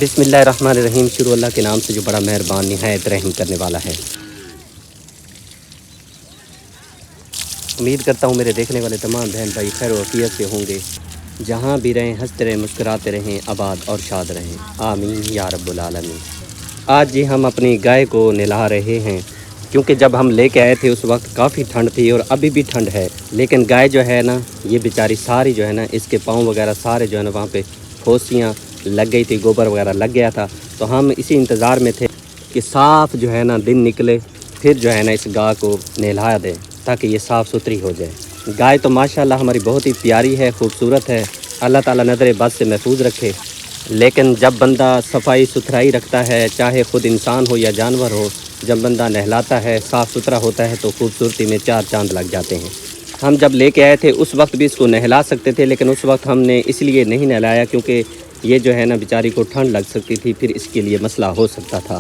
بسم اللہ الرحمن الرحیم، شروع اللہ کے نام سے جو بڑا مہربان نہایت رحم کرنے والا ہے۔ امید کرتا ہوں میرے دیکھنے والے تمام بہن بھائی خیر و عافیت سے ہوں گے، جہاں بھی رہیں ہنستے رہیں، مسکراتے رہیں، آباد اور شاد رہیں، آمین یا رب العالمین۔ آج جی ہم اپنی گائے کو نہلا رہے ہیں، کیونکہ جب ہم لے کے آئے تھے اس وقت کافی ٹھنڈ تھی اور ابھی بھی ٹھنڈ ہے، لیکن گائے جو ہے نا یہ بیچاری ساری جو ہے نا اس کے پاؤں وغیرہ سارے جو ہے نا وہاں پہ پھوسیاں لگ گئی تھی، گوبر وغیرہ لگ گیا تھا، تو ہم اسی انتظار میں تھے کہ صاف جو ہے نا دن نکلے پھر جو ہے نا اس گائے کو نہلا دیں تاکہ یہ صاف ستھری ہو جائے۔ گائے تو ماشاءاللہ ہماری بہت ہی پیاری ہے، خوبصورت ہے، اللہ تعالیٰ نظر بد سے محفوظ رکھے، لیکن جب بندہ صفائی ستھرائی رکھتا ہے، چاہے خود انسان ہو یا جانور ہو، جب بندہ نہلاتا ہے صاف ستھرا ہوتا ہے تو خوبصورتی میں چار چاند لگ جاتے ہیں۔ ہم جب لے کے آئے تھے اس وقت بھی اس کو نہلا سکتے تھے، لیکن اس وقت ہم نے اس لیے نہیں نہلایا کیونکہ یہ جو ہے نا بیچاری کو ٹھنڈ لگ سکتی تھی، پھر اس کے لیے مسئلہ ہو سکتا تھا،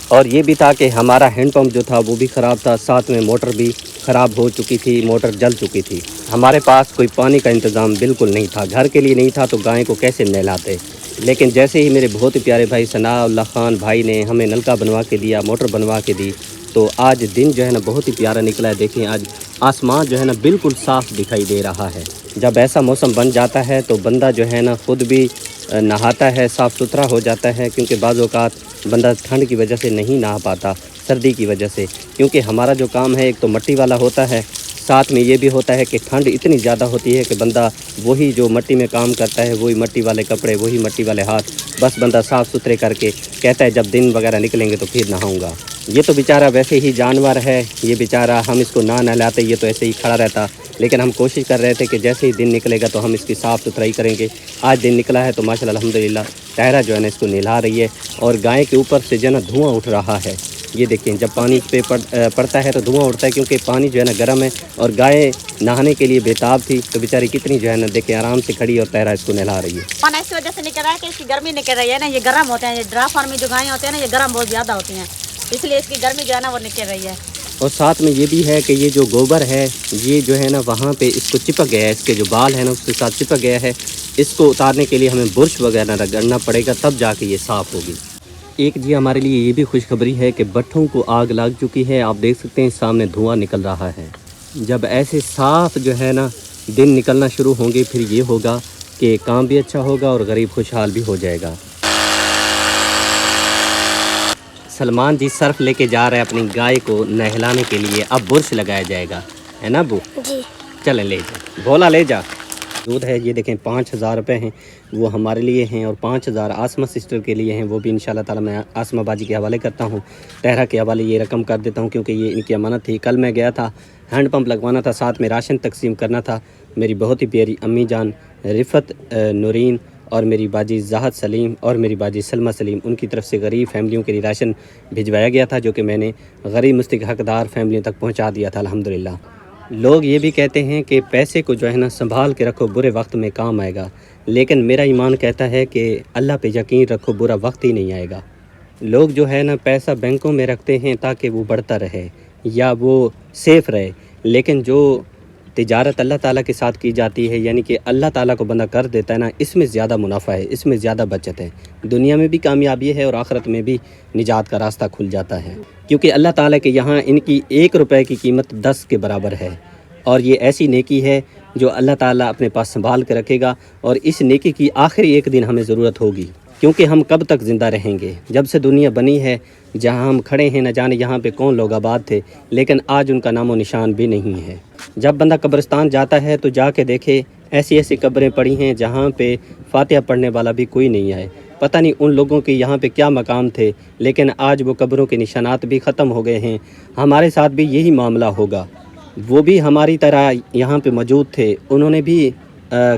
اور یہ بھی تھا کہ ہمارا ہینڈ پمپ جو تھا وہ بھی خراب تھا، ساتھ میں موٹر بھی خراب ہو چکی تھی، موٹر جل چکی تھی، ہمارے پاس کوئی پانی کا انتظام بالکل نہیں تھا، گھر کے لیے نہیں تھا تو گائے کو کیسے نہلاتے۔ لیکن جیسے ہی میرے بہت ہی پیارے بھائی ثناء اللہ خان بھائی نے ہمیں نلکا بنوا کے دیا، موٹر بنوا کے دی، تو آج دن جو ہے نا بہت ہی پیارا نکلا ہے۔ دیکھیں آج آسمان جو ہے نا بالکل صاف دکھائی دے رہا ہے۔ جب ایسا موسم بن جاتا ہے تو بندہ جو ہے نا خود بھی نہاتا ہے، صاف ستھرا ہو جاتا ہے، کیونکہ بعض اوقات بندہ ٹھنڈ کی وجہ سے نہیں نہا پاتا، سردی کی وجہ سے، کیونکہ ہمارا جو کام ہے ایک تو مٹی والا ہوتا ہے، ساتھ میں یہ بھی ہوتا ہے کہ ٹھنڈ اتنی زیادہ ہوتی ہے کہ بندہ وہی جو مٹی میں کام کرتا ہے، وہی مٹی والے کپڑے، وہی مٹی والے ہاتھ، بس بندہ صاف ستھرے کر کے کہتا ہے جب دن وغیرہ نکلیں گے تو پھر نہاؤں گا۔ یہ تو بیچارہ ویسے ہی جانور ہے، یہ بیچارہ ہم اس کو نہ نہلاتے یہ تو ایسے ہی کھڑا رہتا، لیکن ہم کوشش کر رہے تھے کہ جیسے ہی دن نکلے گا تو ہم اس کی صاف ستھرائی کریں گے۔ آج دن نکلا ہے تو ماشاءاللہ الحمدللہ طاہرہ جو ہے نا اس کو نہلا رہی ہے، اور گائے کے اوپر سے جو ہے نا دھواں اٹھ رہا ہے۔ یہ دیکھیں جب پانی اس پہ پڑتا ہے تو دھواں اٹھتا ہے، کیونکہ پانی جو ہے نا گرم ہے، اور گائے نہانے کے لیے بےتاب تھی، تو بیچاری کتنی جو ہے نا دیکھیں آرام سے کھڑی اور طاہرہ اس کو نہلا رہی ہے۔ پانی اس وجہ سے نکل رہا ہے کہ اس کی گرمی نکل رہی ہے نا، یہ گرم ہوتے ہیں، یہ ڈرا فارم میں جو گائیں ہوتے ہیں نا یہ گرم بہت زیادہ ہوتی ہیں، اس لیے اس کی گرمی جو ہے نا وہ نکل رہی ہے۔ اور ساتھ میں یہ بھی ہے کہ یہ جو گوبر ہے یہ جو ہے نا وہاں پہ اس کو چپک گیا ہے، اس کے جو بال ہیں نا اس کے ساتھ چپک گیا ہے، اس کو اتارنے کے لیے ہمیں برش وغیرہ رگڑنا پڑے گا، تب جا کے یہ صاف ہوگی۔ ایک جی ہمارے لیے یہ بھی خوشخبری ہے کہ بٹھوں کو آگ لگ چکی ہے، آپ دیکھ سکتے ہیں سامنے دھواں نکل رہا ہے۔ جب ایسے صاف جو ہے نا دن نکلنا شروع ہوں گے پھر یہ ہوگا کہ کام بھی اچھا ہوگا اور غریب خوشحال بھی ہو جائے گا۔ سلمان جی صرف لے کے جا رہے ہیں اپنی گائے کو نہلانے کے لیے، اب برش لگایا جائے گا، ہے نا ابو؟ جی چلیں لے جا، بولا لے جا۔ دودھ ہے یہ دیکھیں 5000 روپے ہیں، وہ ہمارے لیے ہیں، اور 5000 آسمہ سسٹر کے لیے ہیں، وہ بھی انشاءاللہ تعالی میں آسمہ باجی کے حوالے کرتا ہوں، طاہرہ کے حوالے یہ رقم کر دیتا ہوں، کیونکہ یہ ان کی امانت تھی۔ کل میں گیا تھا ہینڈ پمپ لگوانا تھا، ساتھ میں راشن تقسیم کرنا تھا، میری بہت ہی پیاری امی جان رفت نورین اور میری باجی زاہد سلیم اور میری باجی سلمہ سلیم، ان کی طرف سے غریب فیملیوں کے لیے راشن بھجوایا گیا تھا، جو کہ میں نے غریب مستحقدار فیملیوں تک پہنچا دیا تھا الحمدللہ۔ لوگ یہ بھی کہتے ہیں کہ پیسے کو جو ہے نا سنبھال کے رکھو، برے وقت میں کام آئے گا، لیکن میرا ایمان کہتا ہے کہ اللہ پہ یقین رکھو، برا وقت ہی نہیں آئے گا۔ لوگ جو ہے نا پیسہ بینکوں میں رکھتے ہیں تاکہ وہ بڑھتا رہے یا وہ سیف رہے، لیکن جو تجارت اللہ تعالیٰ کے ساتھ کی جاتی ہے، یعنی کہ اللہ تعالیٰ کو بندہ کر دیتا ہے نا، اس میں زیادہ منافع ہے، اس میں زیادہ بچت ہے، دنیا میں بھی کامیابی ہے اور آخرت میں بھی نجات کا راستہ کھل جاتا ہے، کیونکہ اللہ تعالیٰ کے یہاں ان کی 1 روپے کی قیمت 10 کے برابر ہے، اور یہ ایسی نیکی ہے جو اللہ تعالیٰ اپنے پاس سنبھال کے رکھے گا، اور اس نیکی کی آخری ایک دن ہمیں ضرورت ہوگی، کیونکہ ہم کب تک زندہ رہیں گے؟ جب سے دنیا بنی ہے جہاں ہم کھڑے ہیں، نہ جانے یہاں پہ کون لوگ آباد تھے، لیکن آج ان کا نام و نشان بھی نہیں ہے۔ جب بندہ قبرستان جاتا ہے تو جا کے دیکھے ایسی ایسی قبریں پڑی ہیں جہاں پہ فاتحہ پڑھنے والا بھی کوئی نہیں ہے، پتہ نہیں ان لوگوں کے یہاں پہ کیا مقام تھے، لیکن آج وہ قبروں کے نشانات بھی ختم ہو گئے ہیں۔ ہمارے ساتھ بھی یہی معاملہ ہوگا، وہ بھی ہماری طرح یہاں پہ موجود تھے، انہوں نے بھی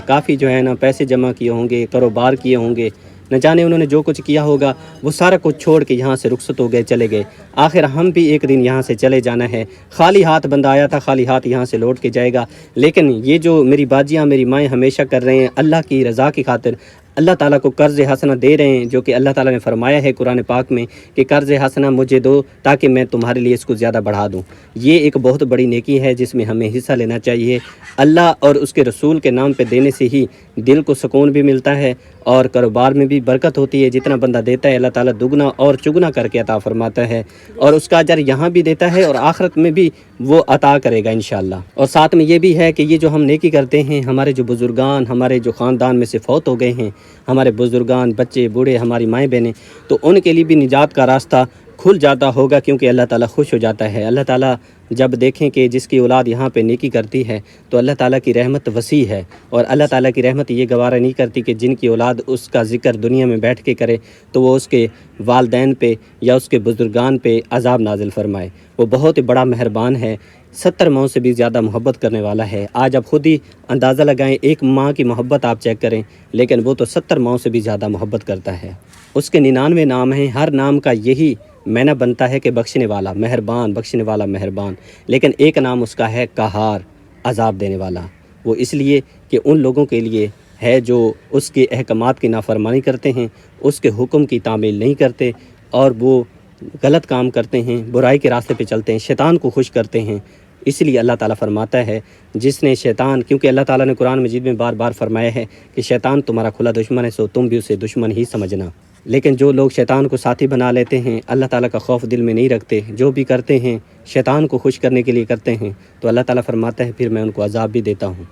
کافی جو ہے نا پیسے جمع کیے ہوں گے، کاروبار کیے ہوں گے، نہ جانے انہوں نے جو کچھ کیا ہوگا، وہ سارا کچھ چھوڑ کے یہاں سے رخصت ہو گئے، چلے گئے۔ آخر ہم بھی ایک دن یہاں سے چلے جانا ہے، خالی ہاتھ بندہ آیا تھا، خالی ہاتھ یہاں سے لوٹ کے جائے گا، لیکن یہ جو میری باجیاں میری مائیں ہمیشہ کر رہے ہیں اللہ کی رضا کی خاطر، اللہ تعالیٰ کو قرض حسنہ دے رہے ہیں، جو کہ اللہ تعالیٰ نے فرمایا ہے قرآن پاک میں کہ قرض حسنہ مجھے دو تاکہ میں تمہارے لیے اس کو زیادہ بڑھا دوں، یہ ایک بہت بڑی نیکی ہے جس میں ہمیں حصہ لینا چاہیے۔ اللہ اور اس کے رسول کے نام پہ دینے سے ہی دل کو سکون بھی ملتا ہے اور کاروبار میں بھی برکت ہوتی ہے۔ جتنا بندہ دیتا ہے اللہ تعالیٰ دگنا اور چگنا کر کے عطا فرماتا ہے، اور اس کا اجر یہاں بھی دیتا ہے اور آخرت میں بھی وہ عطا کرے گا انشاءاللہ۔ اور ساتھ میں یہ بھی ہے کہ یہ جو ہم نیکی کرتے ہیں، ہمارے جو بزرگان ہمارے جو خاندان میں سے فوت ہو گئے ہیں، ہمارے بزرگان، بچے، بوڑھے، ہماری مائیں بہنیں، تو ان کے لیے بھی نجات کا راستہ کھل جاتا ہوگا، کیونکہ اللہ تعالیٰ خوش ہو جاتا ہے۔ اللہ تعالیٰ جب دیکھیں کہ جس کی اولاد یہاں پہ نیکی کرتی ہے تو اللہ تعالیٰ کی رحمت وسیع ہے، اور اللہ تعالیٰ کی رحمت یہ گوارہ نہیں کرتی کہ جن کی اولاد اس کا ذکر دنیا میں بیٹھ کے کرے تو وہ اس کے والدین پہ یا اس کے بزرگان پہ عذاب نازل فرمائے۔ وہ بہت ہی بڑا مہربان ہے، 70 ماؤں سے بھی زیادہ محبت کرنے والا ہے۔ آج آپ خود ہی اندازہ لگائیں، ایک ماں کی محبت آپ چیک کریں، لیکن وہ تو 70 ماؤں سے بھی زیادہ محبت کرتا ہے۔ اس کے 99 نام ہیں، ہر نام کا یہی معنی بنتا ہے کہ بخشنے والا، مہربان، بخشنے والا، مہربان، لیکن ایک نام اس کا ہے قہار، عذاب دینے والا۔ وہ اس لیے کہ ان لوگوں کے لیے ہے جو اس کے احکامات کی نافرمانی کرتے ہیں، اس کے حکم کی تعمیل نہیں کرتے، اور وہ غلط کام کرتے ہیں، برائی کے راستے پہ چلتے ہیں، شیطان کو خوش کرتے ہیں۔ اس لیے اللہ تعالیٰ فرماتا ہے جس نے شیطان، کیونکہ اللہ تعالیٰ نے قرآن مجید میں بار بار فرمایا ہے کہ شیطان تمہارا کھلا دشمن ہے، سو تم بھی اسے دشمن ہی سمجھنا۔ لیکن جو لوگ شیطان کو ساتھی بنا لیتے ہیں، اللہ تعالیٰ کا خوف دل میں نہیں رکھتے، جو بھی کرتے ہیں شیطان کو خوش کرنے کے لیے کرتے ہیں، تو اللہ تعالیٰ فرماتا ہے پھر میں ان کو عذاب بھی دیتا ہوں،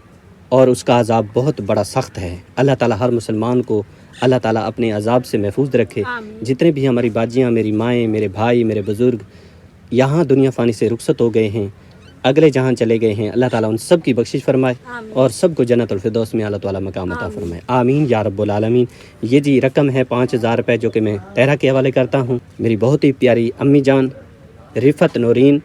اور اس کا عذاب بہت بڑا سخت ہے۔ اللہ تعالیٰ ہر مسلمان کو اللہ تعالیٰ اپنے عذاب سے محفوظ رکھے۔ جتنے بھی ہماری باجیاں، میری مائیں، میرے بھائی، میرے بزرگ یہاں دنیا فانی سے رخصت ہو گئے ہیں، اگلے جہاں چلے گئے ہیں، اللہ تعالیٰ ان سب کی بخشش فرمائے اور سب کو جنت الفردوس میں اللہ تعالیٰ مقام عطا فرمائے، آمین یا رب العالمین۔ یہ جی رقم ہے 5000 روپے، جو کہ میں تہرا کے حوالے کرتا ہوں۔ میری بہت ہی پیاری امی جان رفت نورین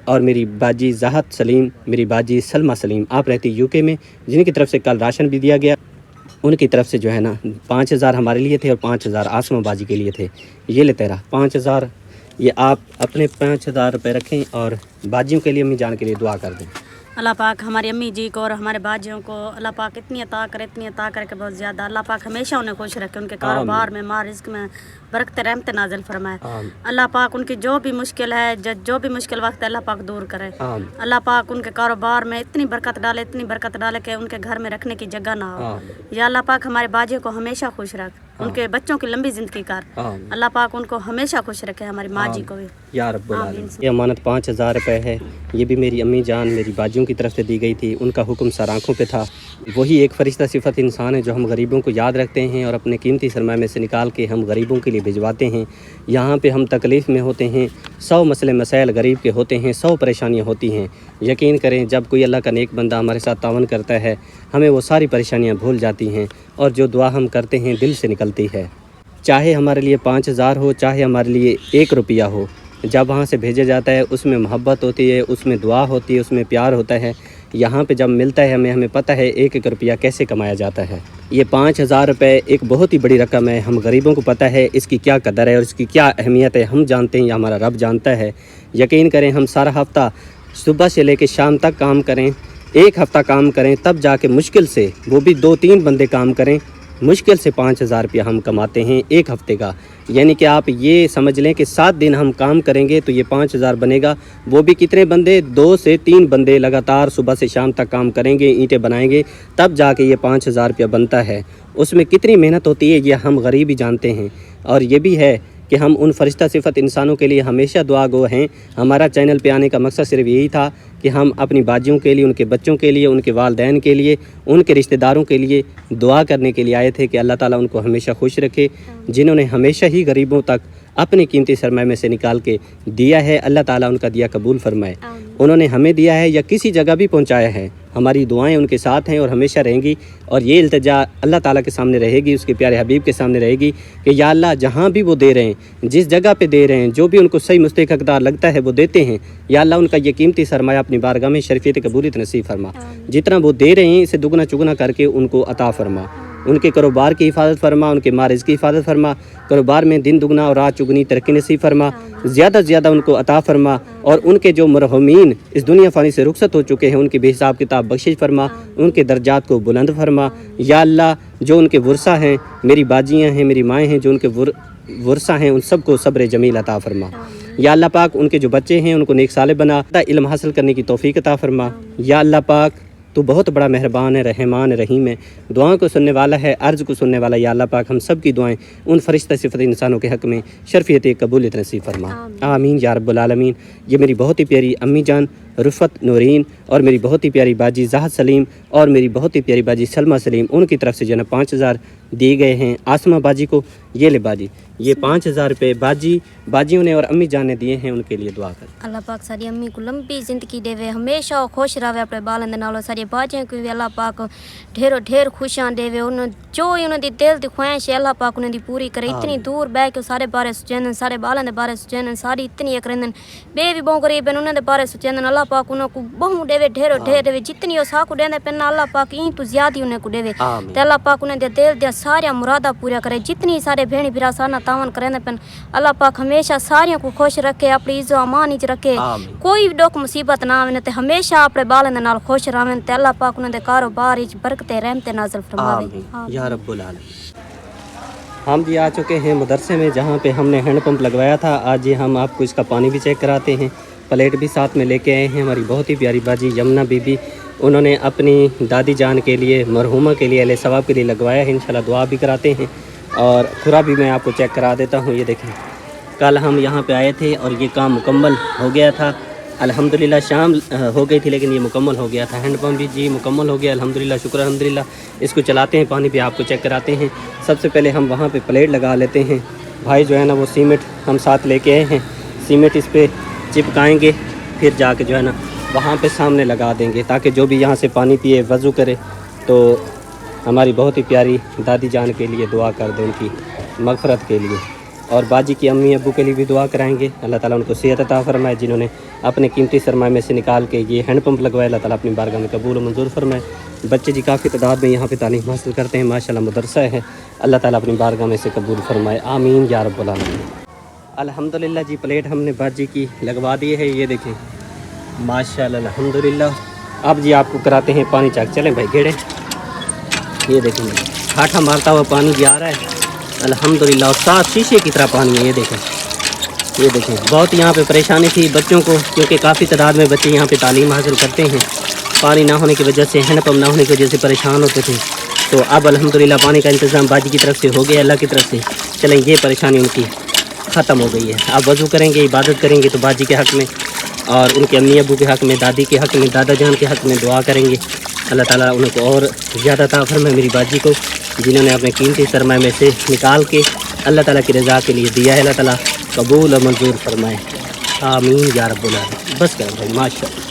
اور میری باجی زاہد سلیم، میری باجی سلمہ سلیم، آپ رہتی یو کے میں، جن کی طرف سے کل راشن بھی دیا گیا، ان کی طرف سے جو ہے نا 5000 ہمارے لیے تھے اور 5000 آسمہ باجی کے لیے تھے۔ یہ لے تیرا 5000، یہ آپ اپنے 5000 روپے رکھیں اور باجیوں کے لیے امی جان کے لیے دعا کر دیں۔ اللہ پاک ہماری امی جی کو اور ہمارے باجیوں کو اللہ پاک اتنی عطا کرے کہ بہت زیادہ، اللہ پاک ہمیشہ انہیں خوش رکھے، ان کے کاروبار میں، مال رزق میں برکت رحمت نازل فرمائے۔ اللہ پاک ان کی جو بھی مشکل ہے، جو بھی مشکل وقت ہے، اللہ پاک دور کرے۔ اللہ پاک ان کے کاروبار میں اتنی برکت ڈالے کہ ان کے گھر میں رکھنے کی جگہ نہ ہو۔ یا اللہ پاک ہمارے باجیوں کو ہمیشہ خوش رکھ، ان کے بچوں کی لمبی زندگی کر، اللہ پاک ان کو ہمیشہ خوش رکھے، ہماری ماں جی کو بھی یا رب العالمین۔ یہ امانت 5000 روپے ہے، یہ بھی میری امی جان میری باجیوں کی طرف سے دی گئی تھی، ان کا حکم سر آنکھوں پہ تھا۔ وہی ایک فرشتہ صفت انسان ہے جو ہم غریبوں کو یاد رکھتے ہیں اور اپنے قیمتی سرمایہ میں سے نکال کے ہم غریبوں کے لیے بھجواتے ہیں۔ یہاں پہ ہم تکلیف میں ہوتے ہیں، 100 مسئلے مسائل غریب کے ہوتے ہیں، 100 پریشانیاں ہوتی ہیں۔ یقین کریں جب کوئی اللہ کا نیک بندہ ہمارے ساتھ تعاون کرتا ہے، ہمیں وہ ساری پریشانیاں بھول جاتی ہیں، اور جو دعا ہم کرتے ہیں دل سے نکلتی ہے، چاہے ہمارے لیے 5000 ہو، چاہے ہمارے لیے 1 روپیہ ہو، جب وہاں سے بھیجا جاتا ہے اس میں محبت ہوتی ہے، اس میں دعا ہوتی ہے، اس میں پیار ہوتا ہے۔ یہاں پہ جب ملتا ہے ہمیں پتہ ہے 1 روپیہ کیسے کمایا جاتا ہے۔ یہ 5000 روپے ایک بہت ہی بڑی رقم ہے، ہم غریبوں کو پتہ ہے اس کی کیا قدر ہے اور اس کی کیا اہمیت ہے، ہم جانتے ہیں یا ہمارا رب جانتا ہے۔ یقین کریں ہم سارا ہفتہ صبح سے لے کے شام تک کام کریں، 1 ہفتہ کام کریں، تب جا کے مشکل سے، وہ بھی 2-3 بندے کام کریں، مشکل سے 5000 روپیہ ہم کماتے ہیں 1 ہفتے کا۔ یعنی کہ آپ یہ سمجھ لیں کہ 7 دن ہم کام کریں گے تو یہ 5000 بنے گا۔ وہ بھی کتنے بندے؟ 2 سے 3 بندے لگاتار صبح سے شام تک کام کریں گے، اینٹیں بنائیں گے، تب جا کے یہ 5000 روپیہ بنتا ہے۔ اس میں کتنی محنت ہوتی ہے یہ ہم غریب ہی جانتے ہیں۔ اور یہ بھی ہے کہ ہم ان فرشتہ صفت انسانوں کے لیے ہمیشہ دعا گو ہیں۔ ہمارا چینل پہ آنے کا مقصد صرف یہی تھا کہ ہم اپنی باجیوں کے لیے، ان کے بچوں کے لیے، ان کے والدین کے لیے، ان کے رشتہ داروں کے لیے دعا کرنے کے لیے آئے تھے کہ اللہ تعالیٰ ان کو ہمیشہ خوش رکھے، جنہوں نے ہمیشہ ہی غریبوں تک اپنے قیمتی سرمایہ میں سے نکال کے دیا ہے، اللہ تعالیٰ ان کا دیا قبول فرمائے۔ انہوں نے ہمیں دیا ہے یا کسی جگہ بھی پہنچایا ہے، ہماری دعائیں ان کے ساتھ ہیں اور ہمیشہ رہیں گی، اور یہ التجا اللہ تعالیٰ کے سامنے رہے گی، اس کے پیارے حبیب کے سامنے رہے گی کہ یا اللہ جہاں بھی وہ دے رہے ہیں، جس جگہ پہ دے رہے ہیں، جو بھی ان کو صحیح مستحق حقدار لگتا ہے وہ دیتے ہیں، یا اللہ ان کا یہ قیمتی سرمایہ اپنی بارگاہ میں شرفیت قبولیت نصیب فرما، جتنا وہ دے رہے ہیں اسے دگنا چگنا کر کے ان کو عطا فرما۔ ان کے کاروبار کی حفاظت فرما, ان کے مارز کی حفاظت فرما, کاروبار میں دن دگنا اور رات چگنی ترقی نصیب فرما, زیادہ سے زیادہ ان کو عطا فرما, اور ان کے جو مرحومین اس دنیا فانی سے رخصت ہو چکے ہیں ان کی بے حساب کتاب بخشش فرما, ان کے درجات کو بلند فرما. یا اللہ جو ان کے ورثہ ہیں, میری باجیاں ہیں, میری مائیں ہیں, جو ان کے ورثہ ہیں ان سب کو صبر جمیل عطا فرما. یا اللہ پاک ان کے جو بچے ہیں ان کو نیک صالح بنا, علم حاصل کرنے کی توفیق عطا فرما. یا اللہ پاک تو بہت بڑا مہربان ہے, رحمان رحیم ہے, دعاؤں کو سننے والا ہے, عرض کو سننے والا. یا اللہ پاک ہم سب کی دعائیں ان فرشتہ صفت انسانوں کے حق میں شرفیت قبولیت نصیب فرما. آمین یا رب العالمین. یہ میری بہت ہی پیاری امی جان رفت نورین اور میری بہت ہی پیاری باجی زاہد سلیم اور میری بہت ہی پیاری باجی سلمہ سلیم, ان کی طرف سے جو ہے نا 5000 دیے گئے ہیں آسمہ باجی کو. یہ لے باجی, یہ 5000 روپے باجیوں نے اور امی جان نے دیے ہیں, ان کے لیے دعا کر. اللہ پاک ساری امی کو لمبی زندگی دے, ہمیشہ خوش رہے اپنے بالن نالوں. ساری باجیاں کو بھی اللہ پاک ڈھیر خوشیاں دے, انہوں جو انہوں دی دل دی خواہش ہے اللہ پاک انہوں دی پوری کرے. اتنی دور بہ کے سارے بارے سوچن, سارے بالن دے بارے سوچن, ساری اتنی ایک رہندن بے بھی بہت غریب ہیں انہوں دے بارے سوچن. اللہ پاک انہوں کو بہت دے ڈھیر دے, جتنی وہ سا کو دے پہنا اللہ پاک این تو زیادہ انہیں کو دے. تے اللہ پاک انہیں دے دل دیا سارے مرادہ پورا کرے. جتنی سارے بہنی بھرا سارا تعاون کریں پن اللہ پاک ہمیشہ ساریوں کو خوش رکھے, اپنی عزت و امان وچ رکھے, کوئی بھی دکھ مصیبت نہ آوے تے ہمیشہ اپنے بالن دے نال خوش رہن. تے اللہ پاک انہاں دے کاروبار وچ برکت رحمت نازل فرماوے. یا رب العالمین. ہم جی آ چکے ہیں مدرسے میں جہاں پہ ہم نے ہینڈ پمپ لگوایا تھا. آج جی ہم آپ کو اس کا پانی بھی چیک کراتے ہیں, پلیٹ بھی ساتھ میں لے کے آئے ہیں. ہماری بہت ہی پیاری باجی یمنا بی بی, انہوں نے اپنی دادی جان کے لیے مرحومہ کے لیے اہل ثواب کے لیے لگوایا ہے. انشاءاللہ دعا بھی کراتے ہیں اور کھرا بھی میں آپ کو چیک کرا دیتا ہوں. یہ دیکھیں کل ہم یہاں پہ آئے تھے اور یہ کام مکمل ہو گیا تھا الحمدللہ. شام ہو گئی تھی لیکن یہ مکمل ہو گیا تھا. ہینڈ پمپ بھی جی مکمل ہو گیا الحمدللہ, شکر الحمدللہ. اس کو چلاتے ہیں, پانی بھی آپ کو چیک کراتے ہیں. سب سے پہلے ہم وہاں پہ پلیٹ لگا لیتے ہیں. بھائی جو ہے نا وہ سیمنٹ ہم ساتھ لے کے آئے ہیں, سیمنٹ اس پہ چپکائیں گے, پھر جا کے جو ہے نا وہاں پہ سامنے لگا دیں گے تاکہ جو بھی یہاں سے پانی پیے وضو کرے تو ہماری بہت ہی پیاری دادی جان کے لیے دعا کر دیں, ان کی مغفرت کے لیے. اور باجی کی امی ابو کے لیے بھی دعا کرائیں گے. اللہ تعالیٰ ان کو صحت عطا فرمائے, جنہوں نے اپنے قیمتی سرمایہ میں سے نکال کے یہ ہینڈ پمپ لگوایا. اللہ تعالیٰ اپنی بارگاہ میں قبول و منظور فرمائے. بچے جی کافی تعداد میں یہاں پہ تعلیم حاصل کرتے ہیں, ماشاءاللہ مدرسہ ہے. اللہ تعالیٰ اپنی بارگاہ میں سے قبول فرمائے. آمین یا رب العالمین. الحمدللہ جی پلیٹ ہم نے باجی کی لگوا دی ہے. یہ دیکھیں ماشاءاللہ الحمدللہ. اب جی آپ کو کراتے ہیں پانی چیک. چلیں بھائی گھیڑے. یہ دیکھیں ٹھاٹھا مارتا ہوا پانی بھی آ رہا ہے الحمدللہ, اور صاف شیشے کی طرح پانی ہے. یہ دیکھیں بہت یہاں پہ پریشانی تھی بچوں کو, کیونکہ کافی تعداد میں بچے یہاں پہ تعلیم حاصل کرتے ہیں. پانی نہ ہونے کی وجہ سے, ہینڈ پمپ نہ ہونے کی وجہ سے پریشان ہوتے تھے. تو اب الحمدللہ پانی کا انتظام باجی کی طرف سے ہو گیا, اللہ کی طرف سے. چلیں یہ پریشانی ان کی ختم ہو گئی ہے. اب وضو کریں گے, عبادت کریں گے تو باجی کے حق میں اور ان کے امی ابو کے حق میں, دادی کے حق میں, دادا جان کے حق میں دعا کریں گے. اللہ تعالیٰ ان کو اور زیادہ عطا فرمائے میری باجی کو, جنہوں نے اپنے قیمتی سرمایہ میں سے نکال کے اللہ تعالیٰ کی رضا کے لیے دیا ہے. اللہ تعالیٰ قبول و منظور فرمائے. آمین یا رب العالمین. بس کریں بھائی ماشاءاللہ.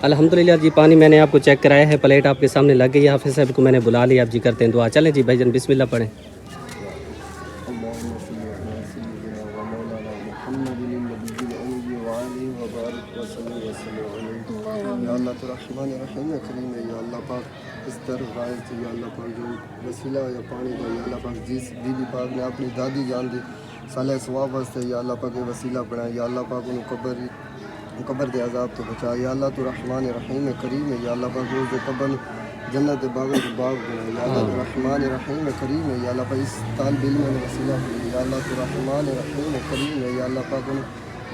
الحمدللہ جی پانی میں نے آپ کو چیک کرایا ہے, پلیٹ آپ کے سامنے لگ گئی. حافظ صاحب کو میں نے بلا لیا, اب جی کرتے ہیں دعا. چلیں جی بھائی جان بسم اللہ پڑھیں. اللہ تو رحمان رحیم کریم ہے. یا اللہ پاک اس طرف رائے تھی. یا اللہ پاک جو وسیلہ یا پانی کا, یا اللہ پاک جس بی بی پاک نے اپنی دادی جان دی صالح ثواب واسطے یا اللہ پاک یہ وسیلہ بنائے. یا اللہ پاک ان قبر دے عذاب تو بچائے. یا اللہ تو رحمان رحیم کریم ہے. یا اللہ پاک روز قبر جنت باغ کے باغ بنائے. یا اللہ تو رحمان رحیم کریم ہے. یا اللہ پاک اس طالب علم نے وسیلہ بنائے. یا اللہ تو رحمان رحیم کریم ہے. یا اللہ پاک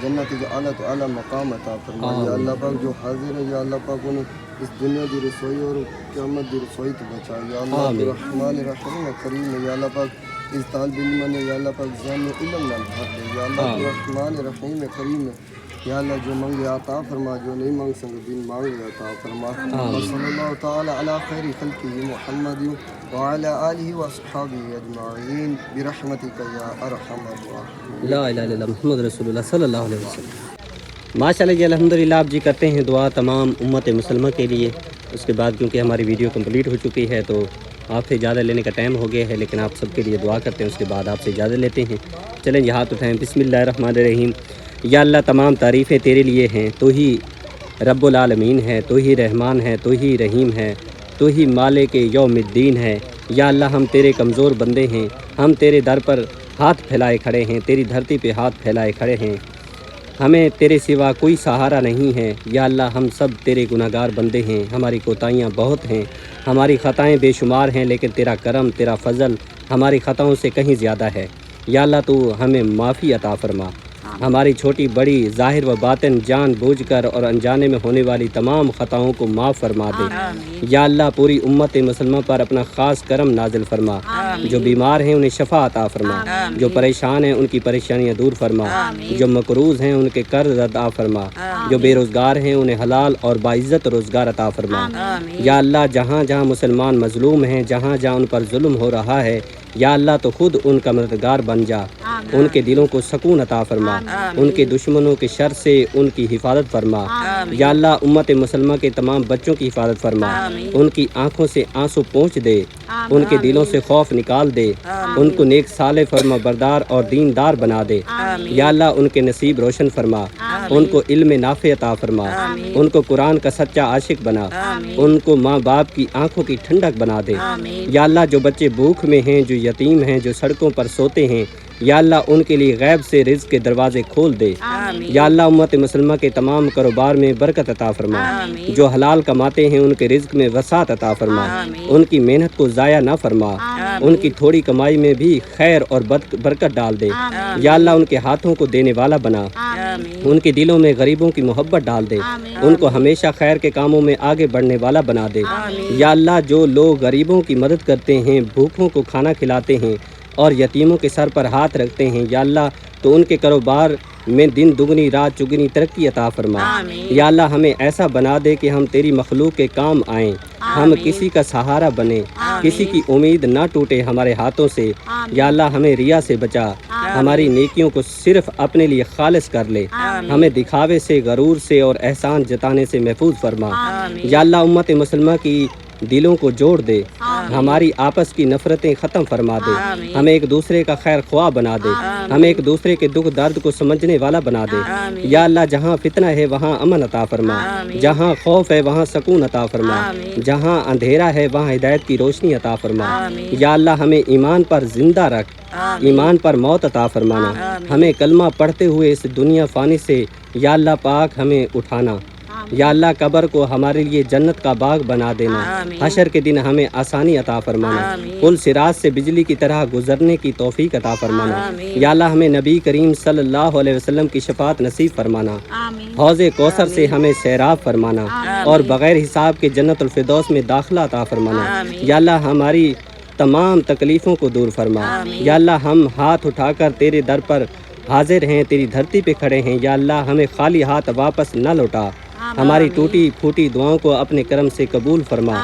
جنت جو اعلیٰ تو اعلیٰ مقام عطا فرمائے. یا اللہ پاک جو حاضر ہے, یا اللہ پاک انہیں اس دنیا کی رسوئی اور قیامت کی رسوئی تو بچائے. یا اللہ تو رحمان رحیم کریم ہے. یا اللہ پاک اس طالب علم نے یا اللہ پاک ذہن میں علم نہ بھر دے. یا اللہ تو رحمان رحیم کریم ہے. یا اللہ جو منگے عطا فرما, جو نہیں مانگ سکے دین مانگے عطا فرما. صلی اللہ تعالی علی خیر خلقہ محمد وعلی آلہ واصحابہ اجمعین برحمتک یا ارحم الراحمین. لا الہ الا اللہ محمد رسول اللہ صلی اللہ علیہ وسلم. ماشاءاللہ جی الحمدللہ. آپ جی کرتے ہیں دعا تمام امت مسلمہ کے لیے. اس کے بعد کیونکہ ہماری ویڈیو کمپلیٹ ہو چکی ہے تو آپ سے اجازت لینے کا ٹائم ہو گیا ہے, لیکن آپ سب کے لیے دعا کرتے ہیں, اس کے بعد آپ سے اجازت لیتے ہیں. چلیں جی ہاتھ اٹھائیں. بسم اللہ الرحمن الرحیم. یا اللہ تمام تعریفیں تیرے لیے ہیں, تو ہی رب العالمین ہے, تو ہی رحمان ہے, تو ہی رحیم ہے, تو ہی مالک یوم الدین ہے. یا اللہ ہم تیرے کمزور بندے ہیں، ہم تیرے در پر ہاتھ پھیلائے کھڑے ہیں، تیری دھرتی پہ ہاتھ پھیلائے کھڑے ہیں، ہمیں تیرے سوا کوئی سہارا نہیں ہے۔ یا اللہ ہم سب تیرے گناہگار بندے ہیں، ہماری کوتاہیاں بہت ہیں، ہماری خطائیں بے شمار ہیں، لیکن تیرا کرم، تیرا فضل ہماری خطاؤں سے کہیں زیادہ ہے۔ یا اللہ تو ہمیں معافی عطا فرما، ہماری چھوٹی بڑی ظاہر و باطن جان بوجھ کر اور انجانے میں ہونے والی تمام خطاؤں کو معاف فرما دے۔ یا اللہ پوری امت مسلمہ پر اپنا خاص کرم نازل فرما، جو بیمار ہیں انہیں شفا عطا فرما، جو پریشان ہیں ان کی پریشانیاں دور فرما، جو مقروض ہیں ان کے قرض عطا فرما، جو بے روزگار ہیں انہیں حلال اور باعزت روزگار عطا فرما۔ یا اللہ جہاں جہاں مسلمان مظلوم ہیں، جہاں جہاں ان پر ظلم ہو رہا ہے، یا اللہ تو خود ان کا مددگار بن جا، ان کے دلوں کو سکون عطا فرما، ان کے دشمنوں کے شر سے ان کی حفاظت فرما۔ یا اللہ امت مسلمہ کے تمام بچوں کی حفاظت فرما، ان کی آنکھوں سے آنسو پونچھ دے، ان کے دلوں سے خوف نکال دے، ان کو نیک صالح فرما بردار اور دیندار بنا دے۔ یا اللہ ان کے نصیب روشن فرما، ان کو علم نافع عطا فرما، ان کو قرآن کا سچا عاشق بنا، ان کو ماں باپ کی آنکھوں کی ٹھنڈک بنا دے۔ یا اللہ جو بچے بھوک میں ہیں، جو یتیم ہیں، جو سڑکوں پر سوتے ہیں، یا اللہ ان کے لیے غیب سے رزق کے دروازے کھول دے۔ یا اللہ امت مسلمہ کے تمام کاروبار میں برکت عطا فرما، جو حلال کماتے ہیں ان کے رزق میں وسعت عطا فرما، ان کی محنت کو ضائع نہ فرما، ان کی تھوڑی کمائی میں بھی خیر اور برکت ڈال دے۔ یا اللہ ان کے ہاتھوں کو دینے والا بنا، ان کے دلوں میں غریبوں کی محبت ڈال دے، ان کو ہمیشہ خیر کے کاموں میں آگے بڑھنے والا بنا دے۔ یا اللہ جو لوگ غریبوں کی مدد کرتے ہیں، بھوکوں کو کھانا کھلاتے ہیں اور یتیموں کے سر پر ہاتھ رکھتے ہیں، یا اللہ تو ان کے کاروبار میں دن دگنی رات چگنی ترقی عطا فرما۔ یا اللہ ہمیں ایسا بنا دے کہ ہم تیری مخلوق کے کام آئیں، ہم کسی کا سہارا بنے، کسی کی امید نہ ٹوٹے ہمارے ہاتھوں سے۔ یا اللہ ہمیں ریا سے بچا، ہماری نیکیوں کو صرف اپنے لیے خالص کر لے، ہمیں دکھاوے سے، غرور سے اور احسان جتانے سے محفوظ فرما۔ یا اللہ امت مسلمہ کی دلوں کو جوڑ دے، ہماری آپس کی نفرتیں ختم فرما دے، ہمیں ایک دوسرے کا خیر خواہ بنا دے، ہمیں ایک دوسرے کے دکھ درد کو سمجھنے والا بنا دے۔ یا اللہ جہاں فتنہ ہے وہاں امن عطا فرما، جہاں خوف ہے وہاں سکون عطا فرما، جہاں اندھیرا ہے وہاں ہدایت کی روشنی عطا فرما۔ یا اللہ ہمیں ایمان پر زندہ رکھ، ایمان پر موت عطا فرمانا، ہمیں کلمہ پڑھتے ہوئے اس دنیا فانی سے یا اللہ پاک ہمیں اٹھانا۔ یا اللہ قبر کو ہمارے لیے جنت کا باغ بنا دینا، حشر کے دن ہمیں آسانی عطا فرمانا، پل صراط سے بجلی کی طرح گزرنے کی توفیق عطا فرمانا۔ یا اللہ ہمیں نبی کریم صلی اللہ علیہ وسلم کی شفاعت نصیب فرمانا، حوض کوثر سے ہمیں سیراب فرمانا اور بغیر حساب کے جنت الفردوس میں داخلہ عطا فرمانا۔ یا اللہ ہماری تمام تکلیفوں کو دور فرما۔ یا اللہ ہم ہاتھ اٹھا کر تیرے در پر حاضر ہیں، تیری دھرتی پہ کھڑے ہیں، یا اللہ ہمیں خالی ہاتھ واپس نہ لوٹا، ہماری ٹوٹی پھوٹی دعاؤں کو اپنے کرم سے قبول فرما۔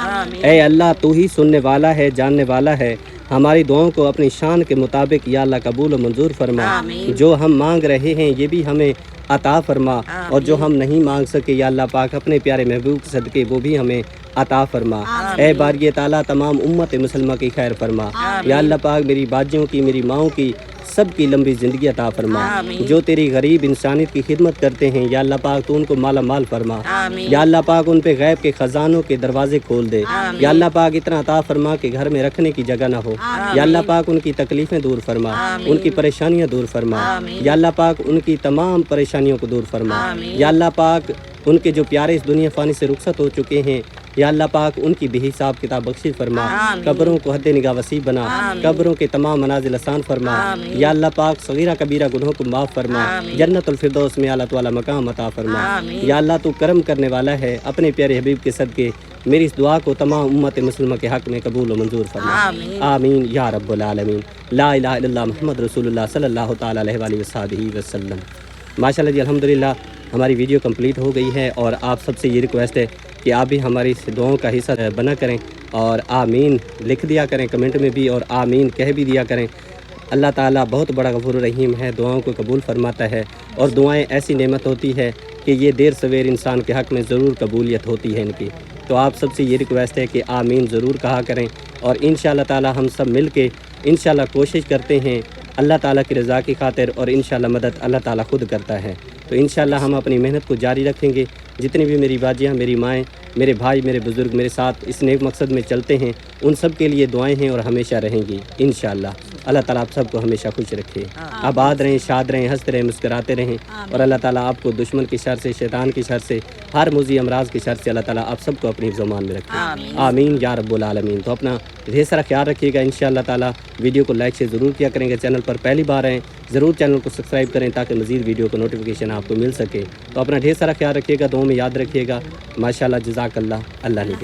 اے اللہ تو ہی سننے والا ہے، جاننے والا ہے، ہماری دعاؤں کو اپنی شان کے مطابق یا اللہ قبول و منظور فرما۔ جو ہم مانگ رہے ہیں یہ بھی ہمیں عطا فرما، اور جو ہم نہیں مانگ سکے یا اللہ پاک اپنے پیارے محبوب کے صدقے وہ بھی ہمیں عطا فرما۔ اے باری تعالیٰ تمام امت مسلمہ کی خیر فرما۔ یا اللہ پاک میری باجیوں کی، میری ماؤں کی، سب کی لمبی زندگی عطا فرما۔ جو تیری غریب انسانیت کی خدمت کرتے ہیں یا اللہ پاک تو ان کو مالا مال فرما۔ یا اللہ پاک ان پہ غیب کے خزانوں کے دروازے کھول دے۔ یا اللہ پاک اتنا عطا فرما کہ گھر میں رکھنے کی جگہ نہ ہو۔ یا اللہ پاک ان کی تکلیفیں دور فرما، ان کی پریشانیاں دور فرما۔ یا اللہ پاک ان کی تمام پریشانیوں کو دور فرما۔ یا اللہ پاک ان کے جو پیارے اس دنیا فانی سے رخصت ہو چکے ہیں یا اللہ پاک ان کی بھی حساب کتاب بخشش فرما، قبروں کو حد نگاہ وسیع بنا، قبروں کے تمام منازل آسان فرما۔ یا اللہ پاک صغیرہ کبیرہ گناہوں کو معاف فرما، جنت الفردوس میں اعلیٰ تعالیٰ مقام عطا فرما۔ یا اللہ تو کرم کرنے والا ہے، اپنے پیارے حبیب کے صدقے میری اس دعا کو تمام امت مسلمہ کے حق میں قبول و منظور فرما۔ آمین یا رب العالمین۔ لا الہ الا اللہ محمد رسول اللہ صلی اللہ تعالیٰ علیہ وآلہ وصحبہ وسلم۔ ماشاءاللہ جی الحمدللہ ہماری ویڈیو کمپلیٹ ہو گئی ہے، اور آپ سب سے یہ ریکویسٹ ہے کہ آپ بھی ہماری اس دعاؤں کا حصہ بنا کریں اور آمین لکھ دیا کریں کمنٹ میں بھی، اور آمین کہہ بھی دیا کریں۔ اللہ تعالیٰ بہت بڑا غفور رحیم ہے، دعاؤں کو قبول فرماتا ہے، اور دعائیں ایسی نعمت ہوتی ہے کہ یہ دیر سویر انسان کے حق میں ضرور قبولیت ہوتی ہے ان کی۔ تو آپ سب سے یہ ریکویسٹ ہے کہ آمین ضرور کہا کریں، اور انشاءاللہ تعالیٰ ہم سب مل کے انشاءاللہ کوشش کرتے ہیں اللہ تعالیٰ کی رضا کی خاطر، اور انشاءاللہ مدد اللہ تعالیٰ خود کرتا ہے۔ تو انشاءاللہ ہم اپنی محنت کو جاری رکھیں گے۔ جتنی بھی میری باجیاں، میری مائیں میرے بھائی میرے بزرگ میرے ساتھ اس نیک مقصد میں چلتے ہیں، ان سب کے لیے دعائیں ہیں اور ہمیشہ رہیں گی انشاءاللہ۔ اللہ تعالیٰ آپ سب کو ہمیشہ خوش رکھے، آباد رہیں، شاد رہیں، ہنستے رہیں، مسکراتے رہیں، اور اللہ تعالیٰ آپ کو دشمن کی شر سے، شیطان کی شر سے، ہر موذی امراض کی شر سے اللہ تعالیٰ آپ سب کو اپنی زمان میں رکھے، آمین یا رب العالمین۔ تو اپنا ڈھیر سارا خیال رکھیے گا انشاءاللہ تعالیٰ۔ ویڈیو کو لائک سے ضرور کیا کریں گے، چینل پر پہلی بار ہیں ضرور چینل کو سبسکرائب کریں تاکہ مزید ویڈیو کو نوٹیفیکیشن آپ کو مل سکے۔ تو اپنا ڈھیر سارا خیال رکھیے گا، دعاؤں میں یاد رکھیے گا۔ ماشاءاللہ، جزاک اللہ، اللہ نے